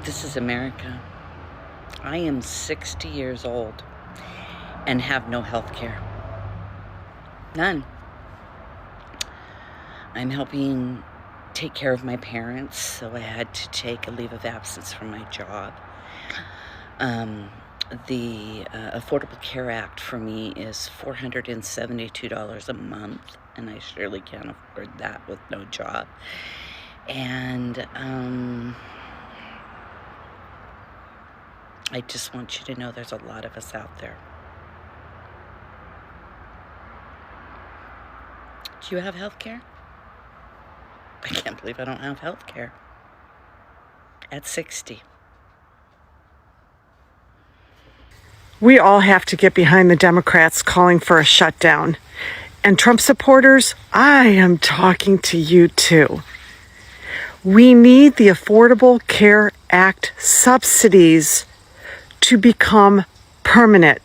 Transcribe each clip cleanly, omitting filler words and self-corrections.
This is America. I am 60 years old and have no health care. None. I'm helping take care of my parents, so I had to take a leave of absence from my job. The Affordable Care Act for me is $472 a month, and I surely can't afford that with no job. And I just want you to know there's a lot of us out there. Do you have health care? I can't believe I don't have health care at 60. We all have to get behind the Democrats calling for a shutdown. And Trump supporters, I am talking to you too. We need the Affordable Care Act subsidies to become permanent.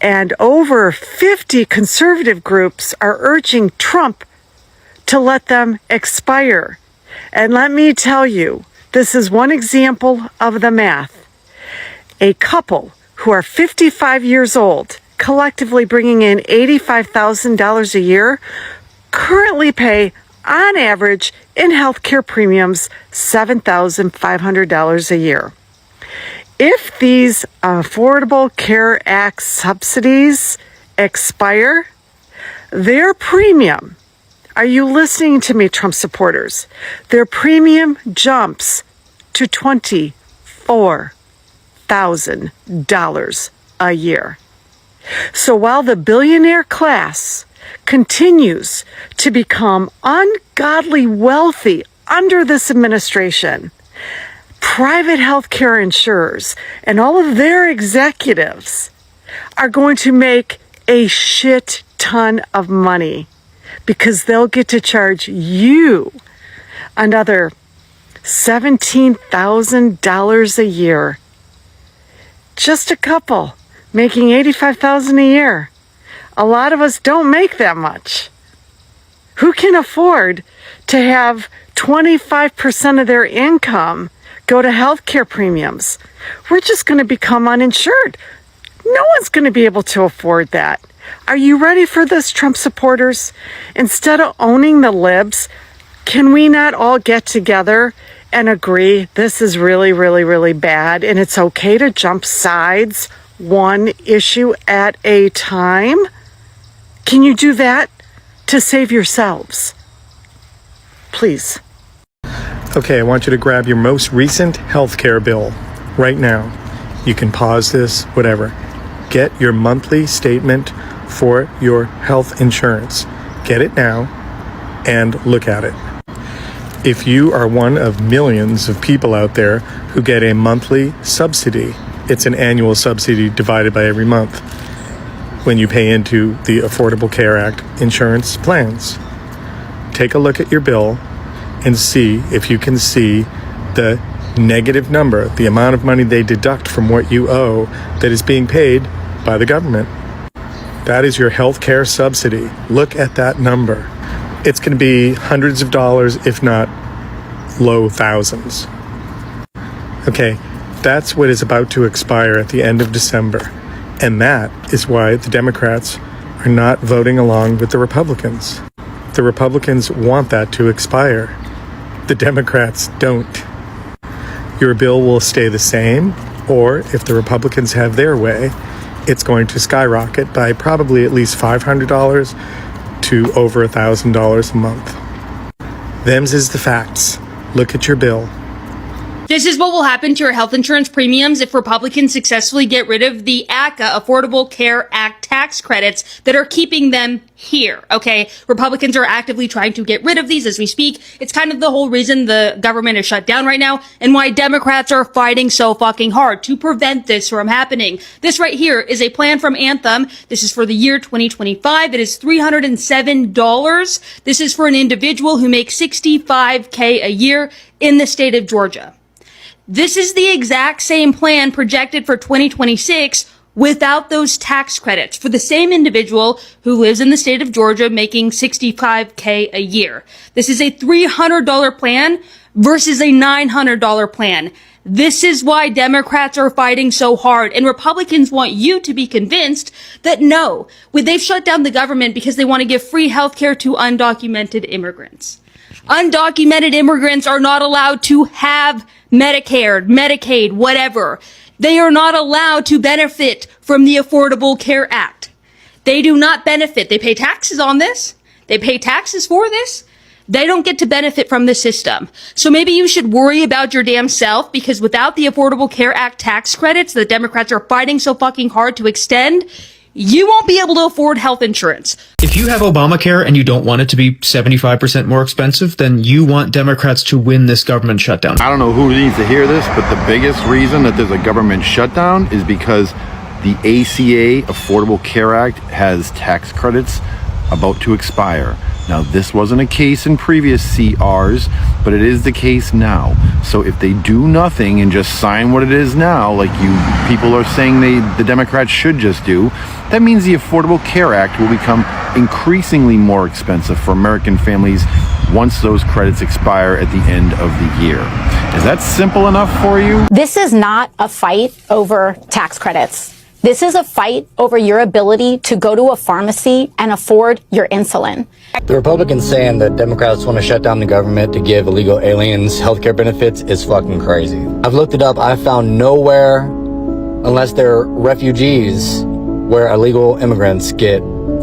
And over 50 conservative groups are urging Trump to let them expire. And let me tell you, this is one example of the math. A couple who are 55 years old, collectively bringing in $85,000 a year, currently pay, on average, in healthcare premiums, $7,500 a year. If these Affordable Care Act subsidies expire, their premium, are you listening to me, Trump supporters? Their premium jumps to $24,000 a year. So while the billionaire class continues to become ungodly wealthy under this administration, private healthcare insurers and all of their executives are going to make a shit ton of money because they'll get to charge you another $17,000 a year. Just a couple making $85,000 a year. A lot of us don't make that much. Who can afford to have 25% of their income go to healthcare premiums? We're just going to become uninsured. No one's going to be able to afford that. Are you ready for this, Trump supporters? Instead of owning the libs, can we not all get together and agree this is really, really, really bad and it's okay to jump sides one issue at a time? Can you do that to save yourselves? Please. Okay, I want you to grab your most recent healthcare bill right now. You can pause this, whatever. Get your monthly statement for your health insurance. Get it now and look at it. If you are one of millions of people out there who get a monthly subsidy, it's an annual subsidy divided by every month when you pay into the Affordable Care Act insurance plans. Take a look at your bill and see if you can see the negative number, the amount of money they deduct from what you owe that is being paid by the government. That is your health care subsidy. Look at that number. It's going to be hundreds of dollars, if not low thousands. Okay, that's what is about to expire at the end of December. And that is why the Democrats are not voting along with the Republicans. The Republicans want that to expire. The Democrats don't. Your bill will stay the same, or if the Republicans have their way, it's going to skyrocket by probably at least $500 to over $1,000 a month. Them's is the facts. Look at your bill. This is what will happen to your health insurance premiums if Republicans successfully get rid of the ACA, Affordable Care Act tax credits that are keeping them here, okay? Republicans are actively trying to get rid of these as we speak. It's kind of the whole reason the government is shut down right now and why Democrats are fighting so fucking hard to prevent this from happening. This right here is a plan from Anthem. This is for the year 2025. It is $307. This is for an individual who makes $65K a year in the state of Georgia. This is the exact same plan projected for 2026 without those tax credits for the same individual who lives in the state of Georgia making $65K a year. This is a $300 plan versus a $900 plan. This is why Democrats are fighting so hard, and Republicans want you to be convinced that no, they've shut down the government because they want to give free healthcare to undocumented immigrants. Undocumented immigrants are not allowed to have Medicare, Medicaid, whatever. They are not allowed to benefit from the Affordable Care Act. They do not benefit. They pay taxes on this. They pay taxes for this. They don't get to benefit from the system. So maybe you should worry about your damn self, because without the Affordable Care Act tax credits that Democrats are fighting so fucking hard to extend, you won't be able to afford health insurance. If you have Obamacare and you don't want it to be 75% more expensive, then you want Democrats to win this government shutdown. I don't know who needs to hear this, but the biggest reason that there's a government shutdown is because the ACA, Affordable Care Act, has tax credits about to expire. Now, this wasn't a case in previous CRs, but it is the case now. So if they do nothing and just sign what it is now, like you people are saying the Democrats should just do, that means the Affordable Care Act will become increasingly more expensive for American families once those credits expire at the end of the year. Is that simple enough for you? This is not a fight over tax credits. This is a fight over your ability to go to a pharmacy and afford your insulin. The Republicans saying that Democrats want to shut down the government to give illegal aliens healthcare benefits is fucking crazy. I've looked it up. I found nowhere, unless they're refugees, where illegal immigrants get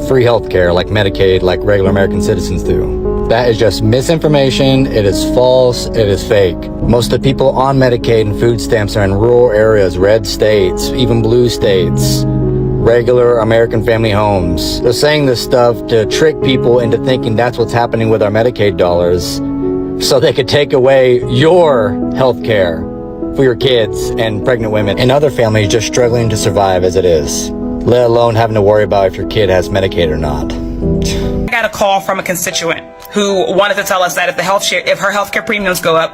free healthcare like Medicaid, like regular American citizens do. That is just misinformation. It is false. It is fake. Most of the people on Medicaid and food stamps are in rural areas, red states, even blue states, regular American family homes. They're saying this stuff to trick people into thinking that's what's happening with our Medicaid dollars, so they could take away your health care for your kids and pregnant women and other families just struggling to survive as it is, let alone having to worry about if your kid has Medicaid or not. I got a call from a constituent who wanted to tell us that if her healthcare premiums go up,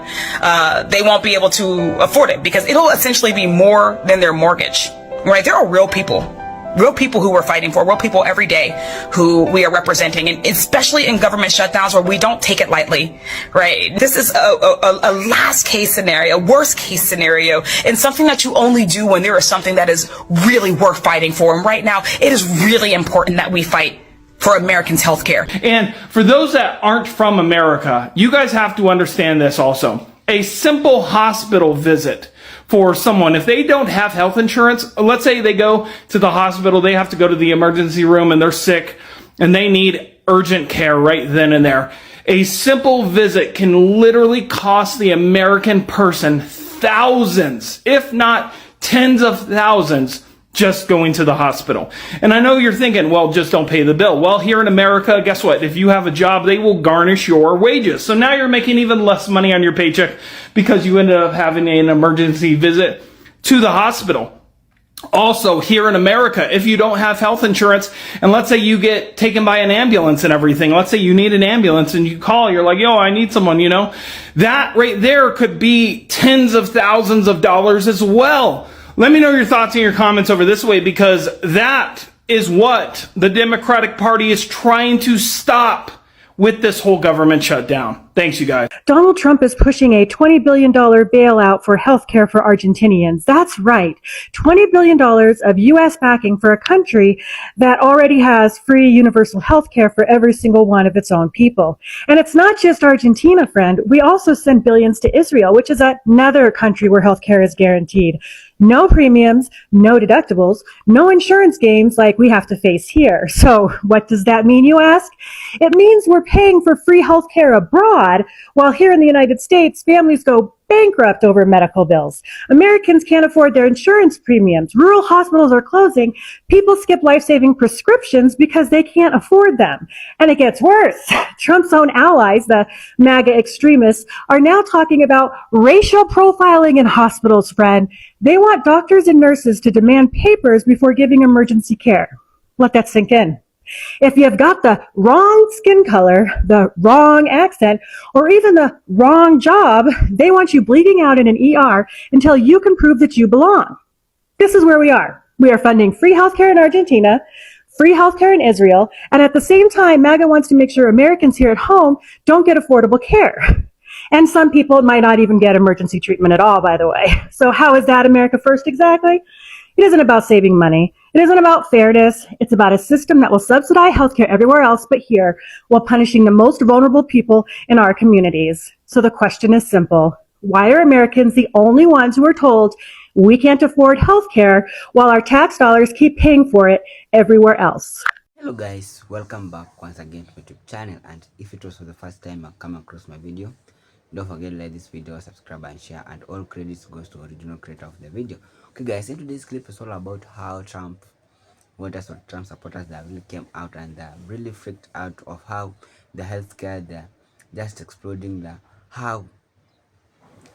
they won't be able to afford it because it'll essentially be more than their mortgage, right? There are real people who we're fighting for, real people every day who we are representing, and especially in government shutdowns where we don't take it lightly, right? This is a last case scenario, worst case scenario, and something that you only do when there is something that is really worth fighting for. And right now, it is really important that we fight for Americans' health care. And for those that aren't from America, you guys have to understand this also. A simple hospital visit for someone, if they don't have health insurance, let's say they go to the hospital, they have to go to the emergency room and they're sick and they need urgent care right then and there. A simple visit can literally cost the American person thousands, if not tens of thousands, just going to the hospital. And I know you're thinking, well, just don't pay the bill. Well, here in America, guess what? If you have a job, they will garnish your wages. So now you're making even less money on your paycheck because you ended up having an emergency visit to the hospital. Also, here in America, if you don't have health insurance, and let's say you get taken by an ambulance and everything, let's say you need an ambulance and you call, you're like, yo, I need someone, that right there could be tens of thousands of dollars as well. Let me know your thoughts in your comments over this way, because that is what the Democratic Party is trying to stop with this whole government shutdown. Thanks, you guys. Donald Trump is pushing a $20 billion bailout for healthcare for Argentinians. That's right. $20 billion of U.S. backing for a country that already has free universal healthcare for every single one of its own people. And it's not just Argentina, friend. We also send billions to Israel, which is another country where healthcare is guaranteed. No premiums, no deductibles, no insurance games like we have to face here. So what does that mean, you ask? It means we're paying for free healthcare abroad, while here in the United States, families go bankrupt over medical bills. Americans can't afford their insurance premiums. Rural hospitals are closing. People skip life-saving prescriptions because they can't afford them. And it gets worse. Trump's own allies, the MAGA extremists, are now talking about racial profiling in hospitals, friend. They want doctors and nurses to demand papers before giving emergency care. Let that sink in. If you've got the wrong skin color, the wrong accent, or even the wrong job, they want you bleeding out in an ER until you can prove that you belong. This is where we are. We are funding free healthcare in Argentina, free healthcare in Israel, and at the same time, MAGA wants to make sure Americans here at home don't get affordable care. And some people might not even get emergency treatment at all, by the way. So how is that America First exactly? It isn't about saving money. It isn't about fairness. It's about a system that will subsidize healthcare everywhere else but here, while punishing the most vulnerable people in our communities. So the question is simple. Why are Americans the only ones who are told we can't afford healthcare while our tax dollars keep paying for it everywhere else? Hello guys, welcome back once again to my YouTube channel, and if it was for the first time I've come across my video, don't forget to like this video, subscribe and share, and all credits goes to original creator of the video. Okay guys, in today's clip is all about how Trump voters or Trump supporters that really came out and they're really freaked out of how the healthcare, they're just exploding, how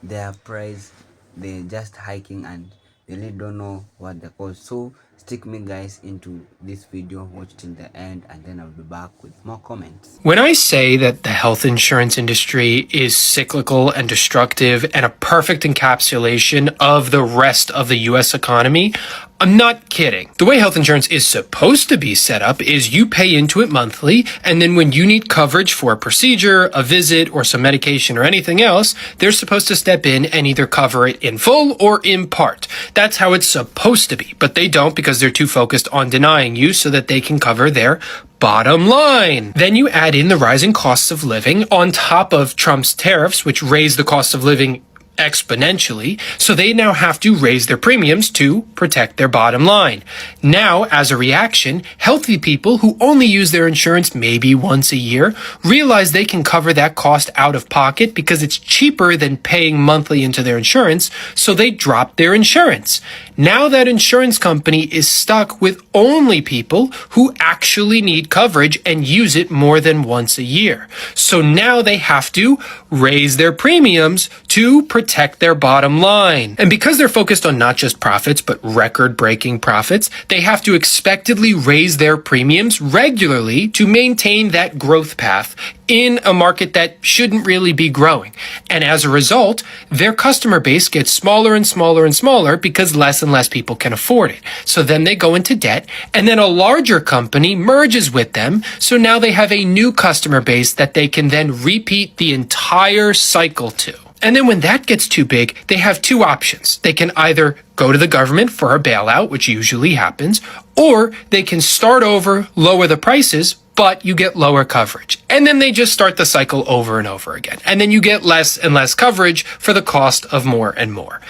their price, they're just hiking and they really don't know what the cause. So stick me guys into this video, watch till the end, and then I'll be back with more comments. When I say that the health insurance industry is cyclical and destructive and a perfect encapsulation of the rest of the US economy, I'm not kidding. The way health insurance is supposed to be set up is you pay into it monthly, and then when you need coverage for a procedure, a visit, or some medication or anything else, they're supposed to step in and either cover it in full or in part. That's how it's supposed to be, but they don't because they're too focused on denying you so that they can cover their bottom line. Then you add in the rising costs of living on top of Trump's tariffs, which raise the cost of living exponentially, so they now have to raise their premiums to protect their bottom line. Now, as a reaction, healthy people who only use their insurance maybe once a year realize they can cover that cost out of pocket because it's cheaper than paying monthly into their insurance, so they drop their insurance. Now that insurance company is stuck with only people who actually need coverage and use it more than once a year. So now they have to raise their premiums to protect their bottom line. And because they're focused on not just profits, but record-breaking profits, they have to expectedly raise their premiums regularly to maintain that growth path in a market that shouldn't really be growing. And as a result, their customer base gets smaller and smaller and smaller because less and less people can afford it. So then they go into debt, and then a larger company merges with them. So now they have a new customer base that they can then repeat the entire cycle to. And then when that gets too big, they have two options. They can either go to the government for a bailout, which usually happens, or they can start over, lower the prices, but you get lower coverage. And then they just start the cycle over and over again. And then you get less and less coverage for the cost of more and more.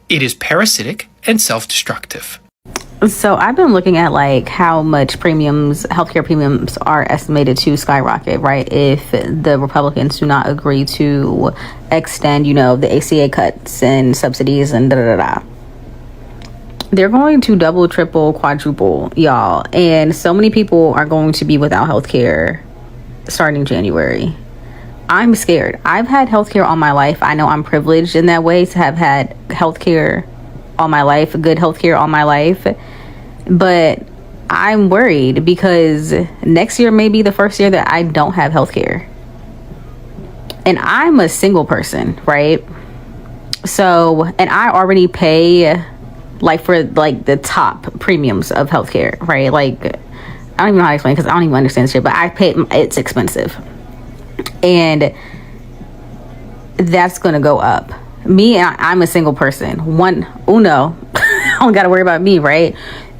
It is parasitic and self-destructive. So I've been looking at like how much healthcare premiums are estimated to skyrocket, right? If the Republicans do not agree to extend, the ACA cuts and subsidies and They're going to double, triple, quadruple, y'all. And so many people are going to be without healthcare starting January. I'm scared. I've had healthcare all my life. I know I'm privileged in that way to have had healthcare all my life, good healthcare all my life, but I'm worried because next year may be the first year that I don't have healthcare, and I'm a single person, right? So, and I already pay for the top premiums of healthcare, right? Like, I don't even know how to explain because I don't even understand shit, but I pay, it's expensive, and that's gonna go up. I'm a single person. Uno, I don't got to worry about me, right?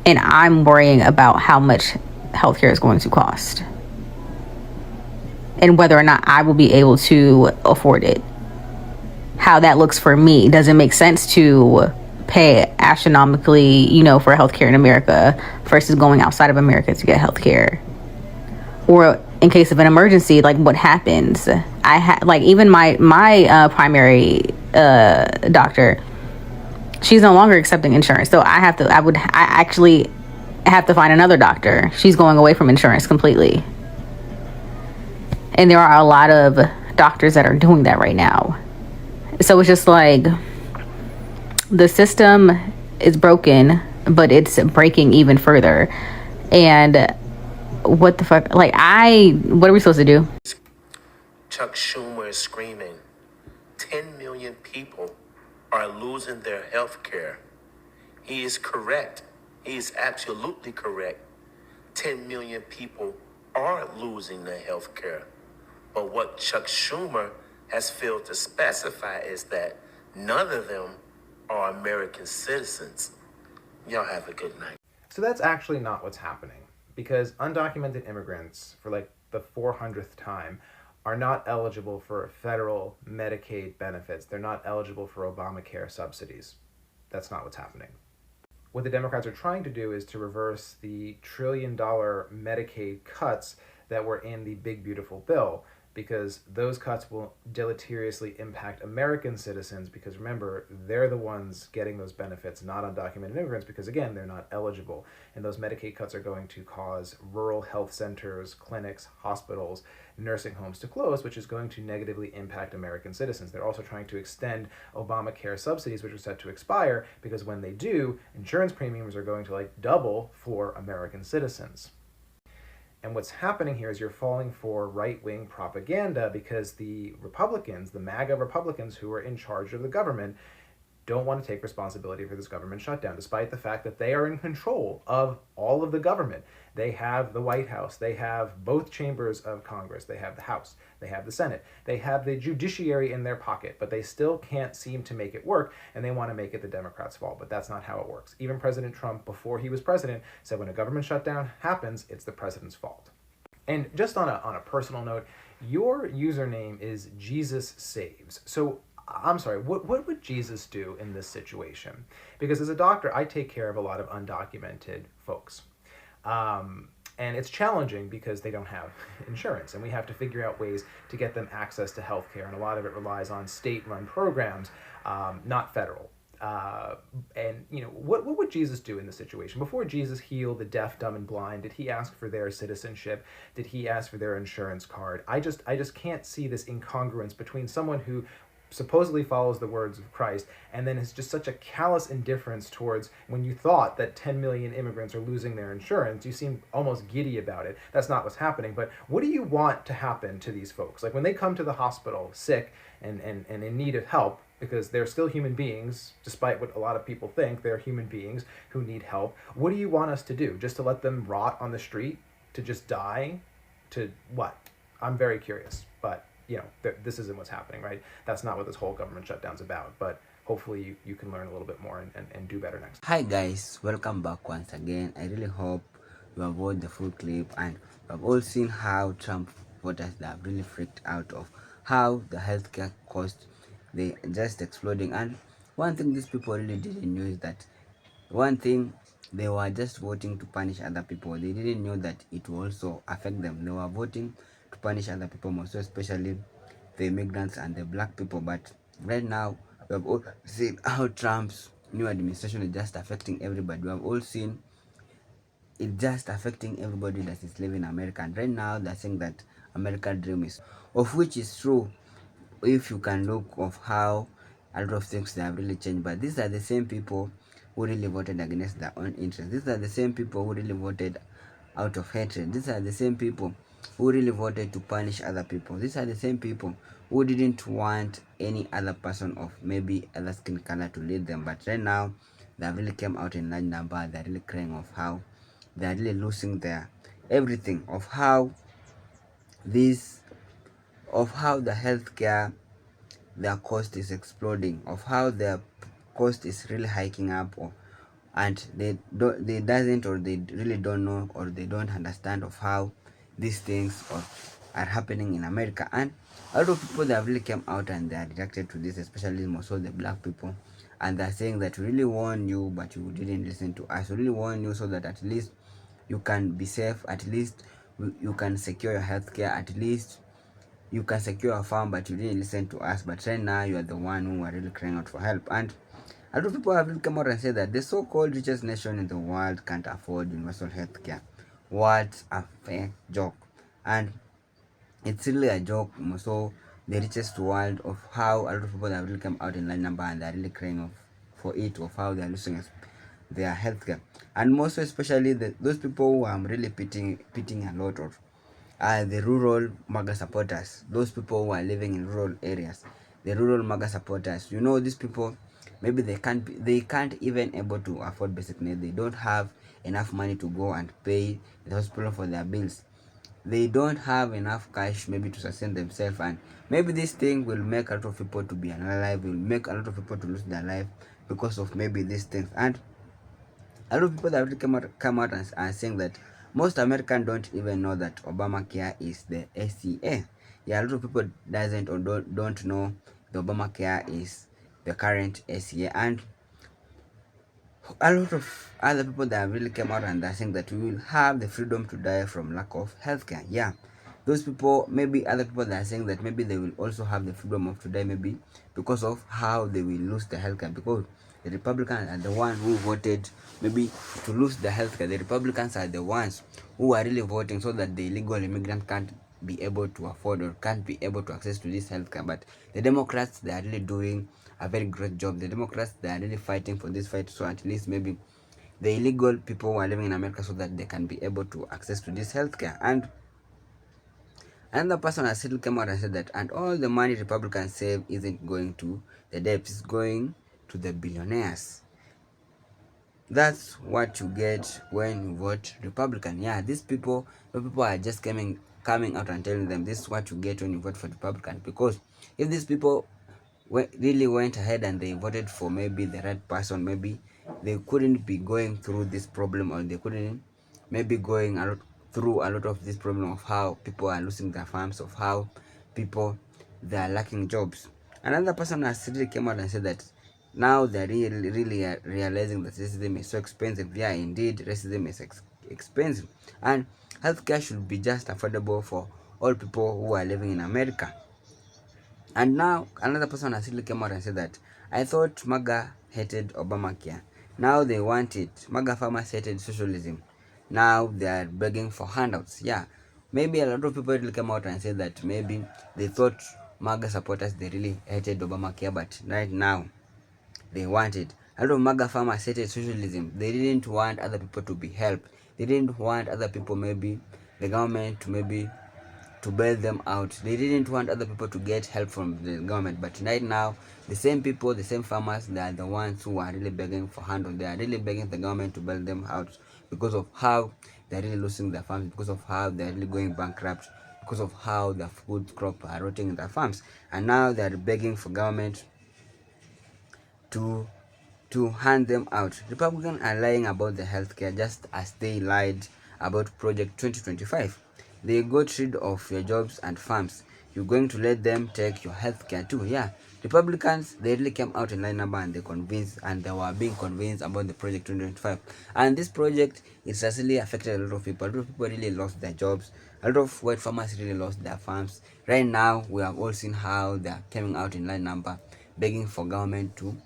And I'm worrying about how much healthcare is going to cost and whether or not I will be able to afford it. How that looks for me. Does it make sense to pay astronomically, for healthcare in America versus going outside of America to get healthcare? Or in case of an emergency, like what happens? Even my primary doctor, she's no longer accepting insurance, so I actually have to find another doctor. She's going away from insurance completely, and there are a lot of doctors that are doing that right now. So it's just like the system is broken, but it's breaking even further. And what the fuck? What are we supposed to do? Chuck Schumer is screaming, 10 million people are losing their health care. He is correct. He is absolutely correct. 10 million people are losing their health care. But what Chuck Schumer has failed to specify is that none of them are American citizens. Y'all have a good night. So that's actually not what's happening, because undocumented immigrants, for like the 400th time, are not eligible for federal Medicaid benefits. They're not eligible for Obamacare subsidies. That's not what's happening. What the Democrats are trying to do is to reverse the $1 trillion Medicaid cuts that were in the big beautiful bill, because those cuts will deleteriously impact American citizens, because remember, they're the ones getting those benefits, not undocumented immigrants, because again, they're not eligible. And those Medicaid cuts are going to cause rural health centers, clinics, hospitals, nursing homes to close, which is going to negatively impact American citizens. They're also trying to extend Obamacare subsidies, which are set to expire, because when they do, insurance premiums are going to like double for American citizens. And what's happening here is you're falling for right-wing propaganda, because the Republicans, the MAGA Republicans who are in charge of the government, don't want to take responsibility for this government shutdown, despite the fact that they are in control of all of the government. They have the White House, they have both chambers of Congress, they have the House, they have the Senate, they have the judiciary in their pocket, but they still can't seem to make it work, and they want to make it the Democrats' fault, but that's not how it works. Even President Trump, before he was president, said when a government shutdown happens, it's the president's fault. And just on a personal note, your username is Jesus Saves. So I'm sorry, what would Jesus do in this situation? Because as a doctor, I take care of a lot of undocumented folks. And it's challenging because they don't have insurance, and we have to figure out ways to get them access to healthcare, and a lot of it relies on state-run programs, not federal. And you know, what would Jesus do in this situation? Before Jesus healed the deaf, dumb, and blind, did he ask for their citizenship? Did he ask for their insurance card? I just can't see this incongruence between someone who supposedly follows the words of Christ, and then is just such a callous indifference towards when you thought that 10 million immigrants are losing their insurance. You seem almost giddy about it. That's not what's happening. But what do you want to happen to these folks? Like when they come to the hospital sick and in need of help, because they're still human beings, despite what a lot of people think, they're human beings who need help. What do you want us to do? Just to let them rot on the street? To just die? To what? I'm very curious, but you know, this isn't what's happening, right? That's not what this whole government shutdown's about, but hopefully you can learn a little bit more and do better next time. Hi guys, welcome back once again. I really hope you have watched the full clip, and we have all seen how Trump voters have really freaked out of how the healthcare cost, they just exploding. And one thing these people really didn't know is that one thing, they were just voting to punish other people. They didn't know that it will also affect them. They were voting to punish other people more, so especially the immigrants and the black people. But right now, we have all seen how Trump's new administration is just affecting everybody. We have all seen it just affecting everybody that is living in America. And right now, they're saying that American dream is, of which is true, if you can look of how a lot of things they have really changed. But these are the same people who really voted against their own interests. These are the same people who really voted out of hatred. These are the same people who really voted to punish other people. These are the same people who didn't want any other person of maybe other skin color to lead them. But right now, they really came out in large number. They're really crying of how they're really losing their everything, of how the healthcare, their cost is exploding, of how their cost is really hiking up, and they really don't know, or they don't understand of how these things are happening in America. And a lot of people that really came out and they are reacted to this, especially most of the black people, and they're saying that we really warned you, but you didn't listen to us. We really warned you so that at least you can be safe, at least you can secure your healthcare, at least you can secure your farm, but you didn't listen to us. But right now, you are the one who are really crying out for help. And a lot of people have really come out and said that the so-called richest nation in the world can't afford universal healthcare. What a fake joke. And it's really a joke. So the richest world, of how a lot of people have really come out in large number and they're really crying for it, of how they're losing their healthcare. And most especially those people who are really pitting a lot of the rural MAGA supporters, those people who are living in rural areas, the rural MAGA supporters. You know, these people, maybe they can't even able to afford basic needs. They don't have enough money to go and pay the hospital for their bills. they don't have enough cash maybe to sustain themselves, and maybe this thing will make a lot of people to be unalive, will make a lot of people to lose their life because of maybe these things. And a lot of people that really come out and saying that most Americans don't even know that Obamacare is the ACA. Yeah, a lot of people doesn't or don't know the Obamacare is the current ACA. And a lot of other people that really came out and are saying that we will have the freedom to die from lack of healthcare. Yeah, those people, maybe other people that are saying that maybe they will also have the freedom of to die, maybe because of how they will lose the healthcare, because the Republicans are the ones who voted maybe to lose the healthcare. The Republicans are the ones who are really voting so that the illegal immigrant can't be able to afford or can't be able to access to this healthcare. But the Democrats, they are really doing a very great job. The Democrats, they are really fighting for this fight, so at least maybe the illegal people who are living in America, so that they can be able to access to this healthcare. And another person has still come out and said that, and all the money Republicans save isn't going to the debts, it's going to the billionaires. That's what you get when you vote Republican. Yeah, these people are just coming out and telling them this is what you get when you vote for Republican. Because if these people really went ahead and they voted for maybe the right person, maybe they couldn't be going through this problem, or they couldn't maybe going through a lot of this problem of how people are losing their farms, of how people they are lacking jobs. Another person has really came out and said that now they're really realizing that racism is so expensive. Yeah, indeed, racism is expensive, and healthcare should be just affordable for all people who are living in America. And now another person has really came out and said that, I thought MAGA hated Obamacare. Now they want it. MAGA farmers hated socialism. Now they are begging for handouts. Yeah, maybe a lot of people really came out and said that maybe they thought MAGA supporters, they really hated Obamacare, but right now they want it. A lot of MAGA farmers hated socialism. They didn't want other people to be helped. They didn't want other people, maybe the government to maybe to bail them out. They didn't want other people to get help from the government. But right now, the same people, the same farmers, they are the ones who are really begging for handouts. They are really begging the government to bail them out because of how they are really losing their farms, because of how they are really going bankrupt, because of how their food crop are rotting in their farms. And now they are begging for government to hand them out. Republicans are lying about the healthcare just as they lied about Project 2025. They got rid of your jobs and farms. You're going to let them take your healthcare too. Yeah, Republicans, they really came out in line number and they convinced, and they were being convinced about the Project 2025. And this project is really affected a lot of people. A lot of people really lost their jobs. A lot of white farmers really lost their farms. Right now, we have all seen how they are coming out in line number, begging for government to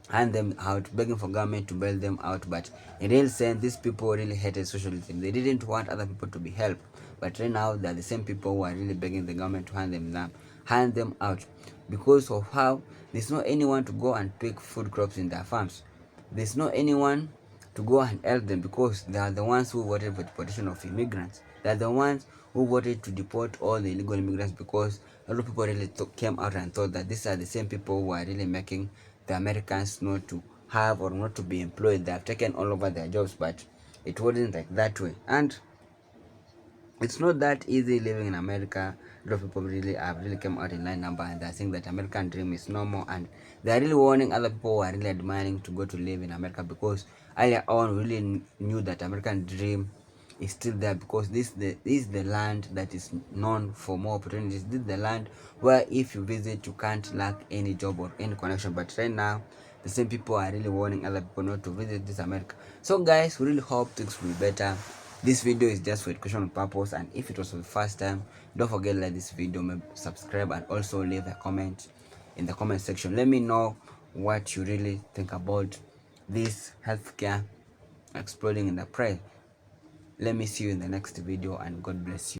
hand them out, begging for government to bail them out. But in real sense, these people really hated socialism. They didn't want other people to be helped. But right now, they're the same people who are really begging the government to hand them out, because of how there's no anyone to go and pick food crops in their farms. There's no anyone to go and help them, because they are the ones who voted for the deportation of immigrants. They are the ones who voted to deport all the illegal immigrants, because a lot of people really came out and thought that these are the same people who are really making the Americans not to have or not to be employed. They have taken all over their jobs, but it wasn't like that way. And it's not that easy living in America. A lot of people really have really come out in line number, and they're saying that American dream is normal, and they're really warning other people who are really admiring to go to live in America, because earlier on we really knew that American dream is still there, because this is the land that is known for more opportunities. This is the land where if you visit, you can't lack any job or any connection. But right now, the same people are really warning other people not to visit this America. So guys, we really hope things will be better. This video is just for educational purpose, and if it was for the first time, don't forget to like this video, maybe subscribe, and also leave a comment in the comment section. Let me know what you really think about this healthcare exploding in the price. Let me see you in the next video, and God bless you.